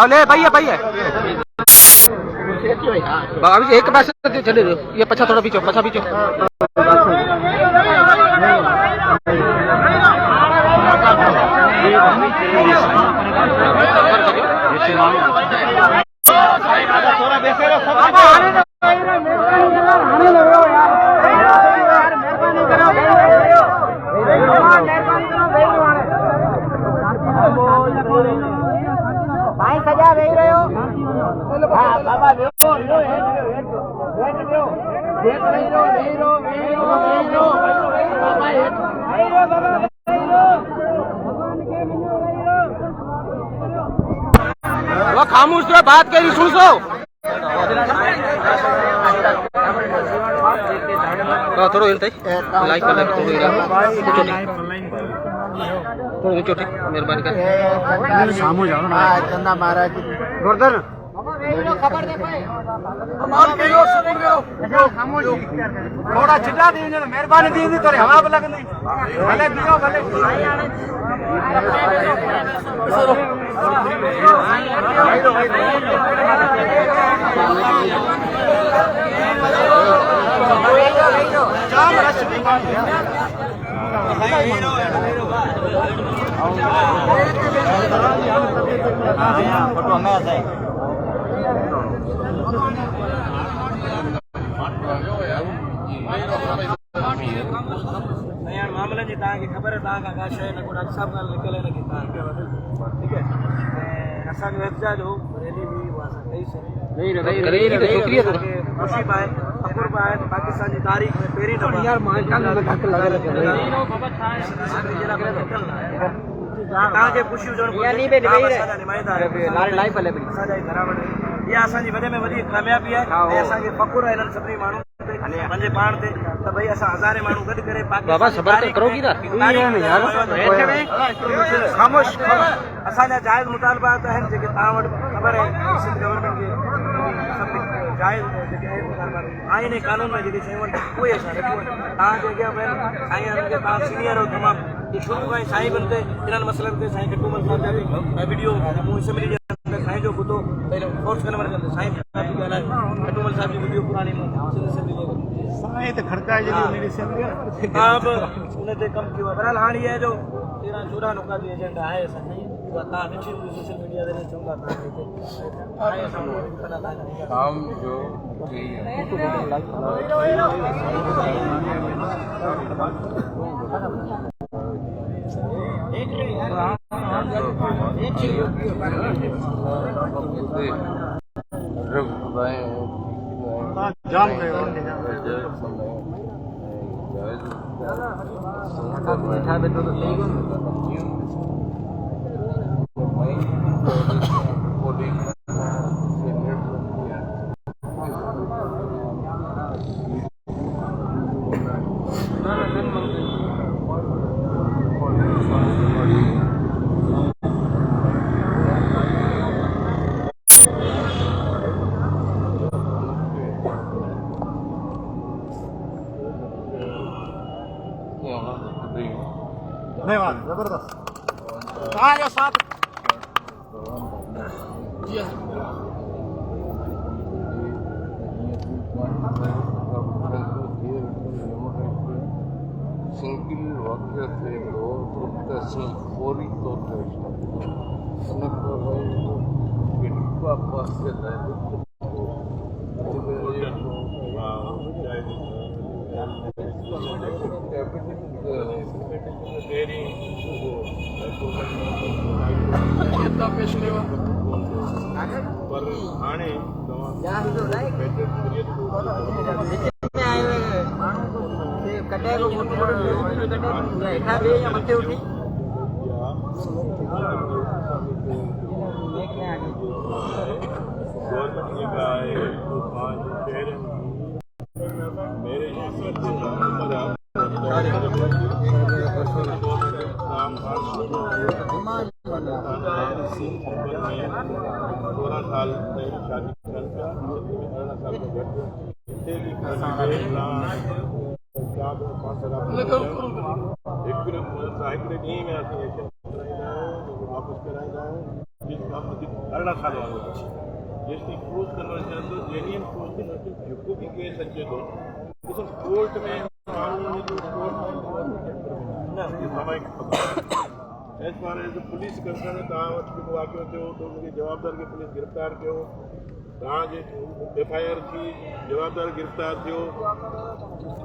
ले भाई भाई है अभी एक पैसे चले ये पछा थोड़ा पीछे पछा पीछे भाई सजा रही रहे हो बाबा खामोश रहो बात करी सुन सो थोड़ो लाइक कर थोड़ी चोटी मेहरबानी कर सामू जाओ ना चंदा महाराज गोवर्धन खबर दे थोड़ा चिल्ला दी मेहरबानी दी तोरे हवा पे लगनी भले दियो भले फोटो में आता है मामले जी तव्हांखे ख़बर आहे तव्हां खां का शइ न को डॉक्टर साहब खां निकिरे लॻी तव्हांखे ठीकु आहे असांजो एहतजाज हो रैली हुई उहा असां कई ख़ुशी बि आहे फ़ख़ुर बि आहे पाकिस्तान जी तारीख़ में पहिरीं दफ़ा तव्हांखे ख़ुशी हुजणु नुमाइंदा असांजा घर वटि इहा असांजी वॾे में वॾी कामयाबी आहे ऐं असांखे फ़ख़ुर आहे इन्हनि सभिनी माण्हुनि पंहिंजे पाण ते त भई असां हज़ारे माण्हू गॾु करे ख़ामोश असांजा जाइज़ मुतालबात आहिनि जेके तव्हां वटि ख़बर आहे सिंध गवर्नमेंट खे जाइज़ जेके आइन ऐं कानून में जेके शयूं आहिनि उहे असां रखूं तव्हांजे अॻियां साईं तव्हां सीनियर हो तमामु शुरू खां ई साईं बि ते इन्हनि मसइलनि ते साईं कटूमल साहिब जा बि वीडियो मूं असेंबली जे अंदरि साईं जो ॿुधो फोर्स कन्वर कंदे साईं कटूमल साहिब जी वीडियो पुराणी साईं त खड़काए हा बि हुन ते कमु कयो आहे बहरहाल हाणे इहा जो 13-14 नुका जी एजेंडा आहे असांजी उहा तव्हां ॾिठी सोशल मीडिया ते चवंदा धन्यवाद जबरदस्त आगे साथ सिंगल वाक्य से फौरी तौर पर हाणे शादी हिकिड़े ॾींहं में असीं एक्शन कराईंदा आहियूं, वापसि कराईंदा आहियूं। अरिड़हं साल वारो जेसिताईं क्रोस कन्वर्जन जो जेन्युइन क्रोस कन्वर्जन जेको बि केस अचे थो ॾिसो कोर्ट में माण्हू as far as police concern तव्हां वटि जेको वाक़ियो थियो त उनखे जवाबदार खे पुलिस गिरफ़्तार कयो, तव्हांजे FIR थी जवाबदार गिरफ़्तार थियो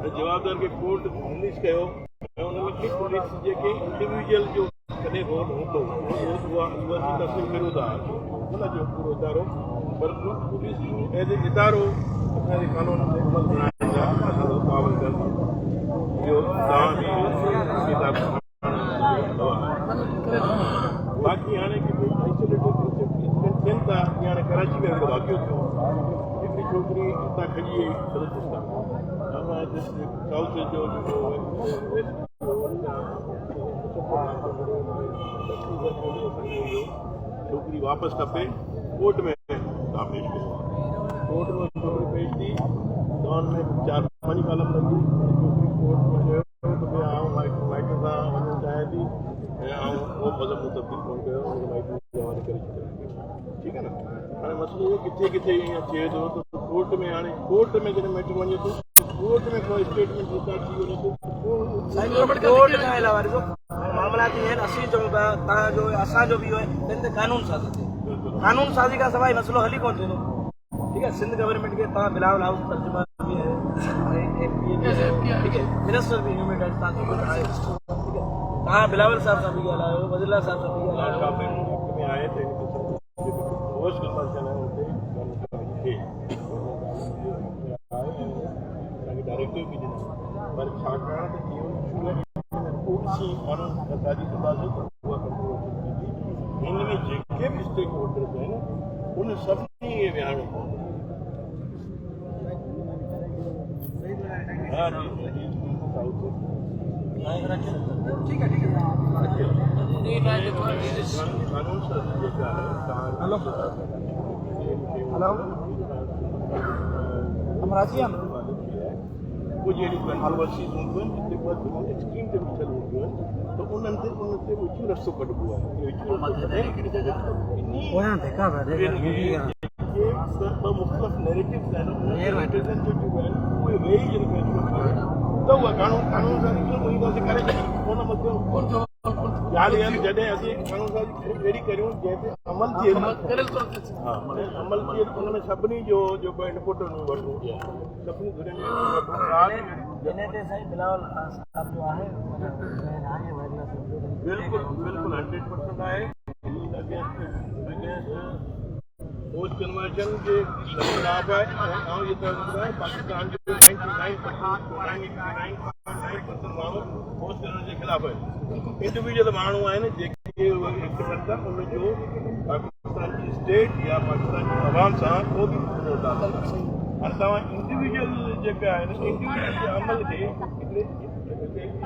ऐं जवाबदार खे कोर्ट रिलीज़ कयो ऐं उन में पुलिस जेके इंडिविजुअल जो कॾहिं रोल हूंदो उहा तस्वीर करियो था हुनजो पूरो इदारो, पर पुलिस एज ए इदारो असांजे कानून ते अमल कराइण जा असांजो पाबंद इहो तव्हां बि बाक़ी हाणे थियनि था हाणे कराची में हिकिड़ो वाक़ियो थियो, हिकिड़ी छोकिरी हितां खॼी वई बलूचिस्तान असां साउथ जो छोकिरी वापसि खपे कोर्ट में तव्हां पेश कयो, कोर्ट में छोकिरी पेश थी त हुनमें 4-5 कॉलम लॻी, छोकिरी कोर्ट में चयो त भई आउं माइट सां वञणु चाहियां थी ऐं आउं उहो मज़हब मूं तब्दील कोन कयो, हुनखे माइट जे हवाले करे छॾियो। ठीकु आहे न, हाणे मसइलो इहो किथे किथे ईअं थिए थो त कोर्ट में हाणे कोर्ट में जॾहिं मैटर वञे थो कोर्ट में कोई स्टेटमेंट रिकॉर्ड थी वञे थो कोर्ट खां अलावा ॾिसो मामला थी आहिनि, असीं चऊं था तव्हांजो असांजो बि इहो आहे हिन ते कानून साज़ी थिए, कानून साज़ी खां सवाइ मसइलो हली कोन थींदो। ठीक है, सिंध गवर्नमेंट के तव्हां बिलावल हाउस तर्जुमा भी है, ठीक है, मिनिस्टर भी ह्यूमन राइट्स तव्हां आहे, ठीक है, तव्हां बिलावल साहब सां बि ॻाल्हायो, वज़ीरला साहब सां बि ॻाल्हायो में आए थे रोज़ कन्वर्जन है उते डायरेक्टिव भी ॾिनो, पर छाकाणि त इहो कोर्सी कानून ताज़ी तबादलो उहा कंट्रोल हिन में जेके बि स्टेक होल्डर्स आहिनि उन सभिनी खे विहारणो पवंदो। हा जी ठीक है, ठीक है, कानून साज़ी जेका आहे हेलो हेलो हम राजी हैं कुछ अहिड़ी कंट्रोवर्सीज़ हूंदियूं आहिनि जिते उहा एक्सट्रीम ते बीठल हूंदियूं आहिनि त उन ते विचूं रस्तो कढिबो आहे, विचूं ॿ मुख़्तलिफ़ नैरेटिव्स आहिनि रिप्रेज़ेंटेटिव आहिनि उहे वेही जिन त उहा कानून सां ईंदासीं करे कोन मतिलबु ॻाल्हि इहा जॾहिं असीं कानून सां अहिड़ी करियूं जंहिं ते अमल थिए हा अमल थिए उन में सभिनी जो जेको इनपुट वठूं सभिनी बिल्कुलु 100% आहे। पोस्ट कन्वर्जन के खिलाफ है ऐं ये पाकिस्तान जो 99% माण्हू पोस्ट कन्वर्जन जे खिलाफ़ है। इंडिविजुअल माण्हू आहिनि जेके एक्ट था उनजो पाकिस्तान जी स्टेट या पाकिस्तान जी अवाम सां को बि हाणे तव्हां इंडिविजुअल जेका आहिनि इंडिविजुअल जे अमल खे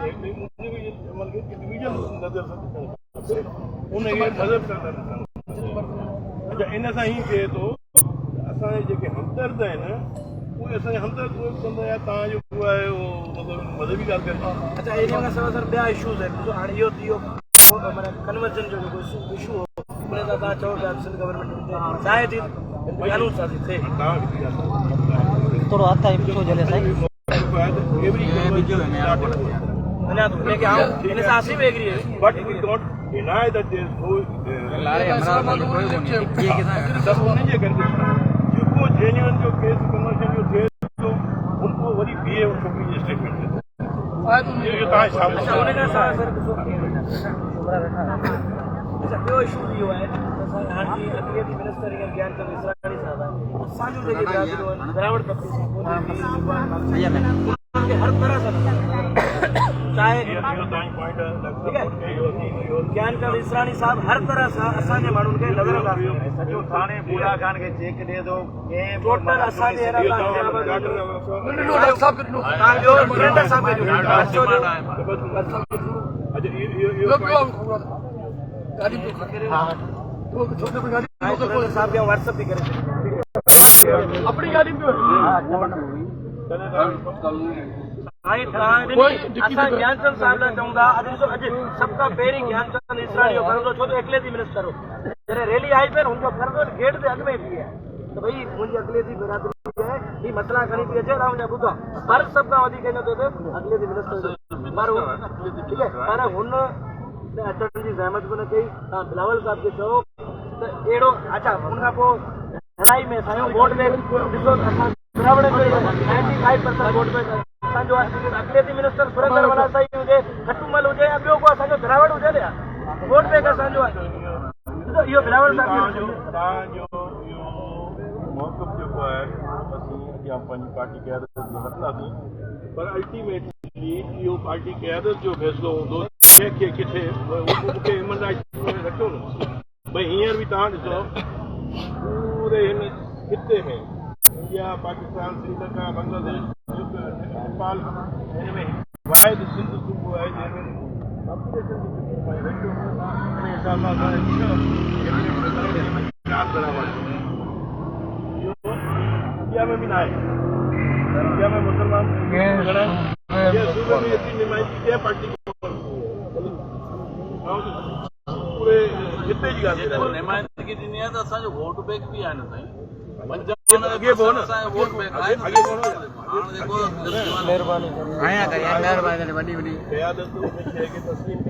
इंडिविजुअल अमल खे इंडिविजुअल नज़र सां ॾिसणु खपे, उनखे मज़हब सां न ॾिसणु खपे। अच्छा इन सां ई थिए थो असांजे जेके हमदर्द आहिनि उहे असांजे हमदर्द कंदा या तव्हां जेको आहे उहो मतिलबु मज़हबी ॻाल्हि करे। अच्छा एरिया खां सवाइ सर ॿिया इशूज़ आहिनि, ॾिसो हाणे इहो थी वियो माना कन्वर्जन जो जेको इशू हो उन सां तव्हां चओ पिया सिंध गवर्नमेंट चाहे थी कानून साज़ी थिए थोरो हथ आई पिछो जले साईं अञा तो लेके आओ इन सां असीं बि एग्री है but we don't deny that there is no सब उन्हें जे कर जेको जेन्युइन जो केस कन्वर्जन जो थिए तो उनको वरी बीए छोकरी जे स्टेटमेंट है ये तव्हां साहब अच्छा उन खां सवाइ सर ॾिसो अच्छा ॿियो इशू इहो आहे असां हाणे अॻिए बि मिनिस्टर ज्ञान चंद इसराणी साहब आहे असांजो जेके बिरादरियूं आहिनि गिरावट तब्दील हर तरह सां चाहे ज्ञान चंद इसराणी साहब हर तरह सां असांजे माण्हुनि खे नज़र सॼो थाणे बूढ़ा खान खे चेक ॾिए थो टोटल असांजे व्हाट्सअप भी करे अपनी गाड़ी में हाणे कोई दिक्कत असां न- ज्ञानचंद साहिब लाइ चऊं था अॼु ॾिसो अॼु सभ खां पहिरीं ज्ञानचंद इसराणी जो फर्ज़ हो छो त अखिलेती मिनिस्टर हो जॾहिं रैली आई पे हुनजो फर्ज़ हो गेट ते अॻु में थी आहे त भई मुंहिंजी अखिलेती बिरादरी आहे ही मसइला खणी थी अचे मुंहिंजा ॿुधो फर्ज़ सभ खां वधीक इन ते अखिलेती मिनिस्टर ठीकु आहे पर हुन अचण जी ज़हमत बि न कई तव्हां बिलावल साहिब खे चयो त अहिड़ो अच्छा हुनखां पोइ लड़ाई में असांजो वोट में ॾिसो असां द्रविड़ में 95% वोट में असांजो अखिलेती मिनिस्टर सुरेंद्र वाला साईं हुजे खटूमल हुजे या ॿियो को असांजो द्राविड़ हुजे न वोट बैंक असांजो आहे ॾिसो इहो बिलावल साहिब तव्हांजो इहो मौक़िफ़ जेको आहे असीं अॻियां पंहिंजी पार्टी क़यादत में वठंदासीं पर अल्टीमेटली इहो पार्टी क़यादत जो फ़ैसिलो हूंदो कंहिंखे किथे मूंखे ईमानदारी में रखियो न भई हींअर बि तव्हां ॾिसो पूरे हिन खिते में इंडिया पाकिस्तान श्रीलंका बांग्लादेश नेपाल हिन में वाहिद सिंध सूबो आहे जंहिंमें पॉपुलेशन जी हिन हिसाब सां इंडिया में बि न आहे इंडिया में मुसलमान सूबे में एतिरी नुमाइंदगी कंहिं पार्टी पूरे खिते जी ॻाल्हि नुमाइंदगी ॾिनी आहे त असांजो वोट बैंक बि आहे न साईं अॻे पोइ न वोट बैंक आहे अॻे पोइ न हाणे जेको महिरबानी आया करिए महिरबानी वॾी वॾी क़यादत में शइ खे तस्लीम